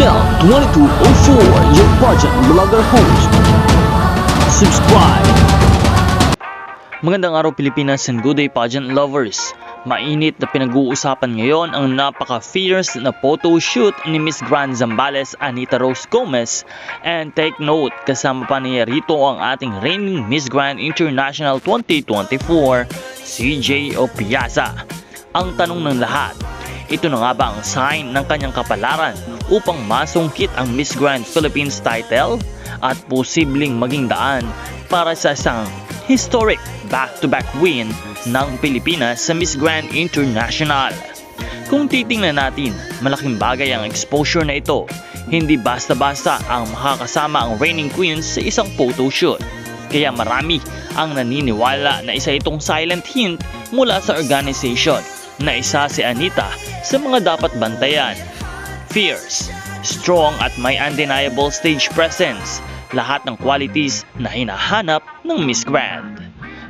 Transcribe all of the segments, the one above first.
Mel 2204, your pageant vlogger host. Subscribe! Magandang araw Pilipinas and good day pageant lovers. Mainit na pinag-uusapan ngayon ang napaka-fierce na photo shoot ni Miss Grand Zambales Anita Rose Gomez. And take note, kasama pa niya rito ang ating reigning Miss Grand International 2024, CJ Opiasa. Ang tanong ng lahat, ito na nga ba ang sign ng kanyang kapalaran upang masungkit ang Miss Grand Philippines title at posibleng maging daan para sa isang historic back-to-back win ng Pilipinas sa Miss Grand International? Kung titingnan natin, malaking bagay ang exposure na ito. Hindi basta-basta ang makakasama ang reigning queens sa isang photoshoot. Kaya marami ang naniniwala na isa itong silent hint mula sa organization na isa si Anita sa mga dapat bantayan. Fierce, strong at may undeniable stage presence. Lahat ng qualities na hinahanap ng Miss Grand.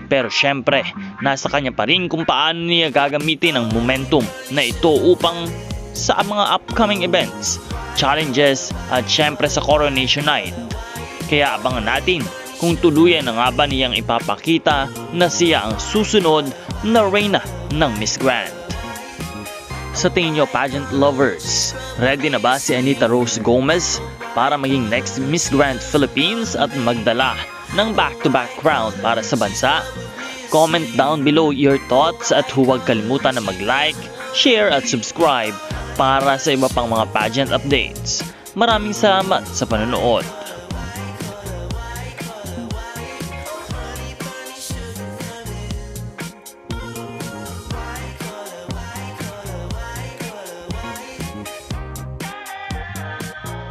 Pero syempre, nasa kanya pa rin kung paano niya gagamitin ang momentum na ito upang sa mga upcoming events, challenges at syempre sa Coronation Night. Kaya abangan natin kung tuluyan na nga ba niyang ipapakita na siya ang susunod na reyna ng Miss Grand. Sa tingin nyo pageant lovers, ready na ba si Anita Rose Gomez para maging next Miss Grand Philippines at magdala ng back-to-back crown para sa bansa? Comment down below your thoughts at huwag kalimutan na mag-like, share at subscribe para sa iba pang mga pageant updates. Maraming salamat sa panonood.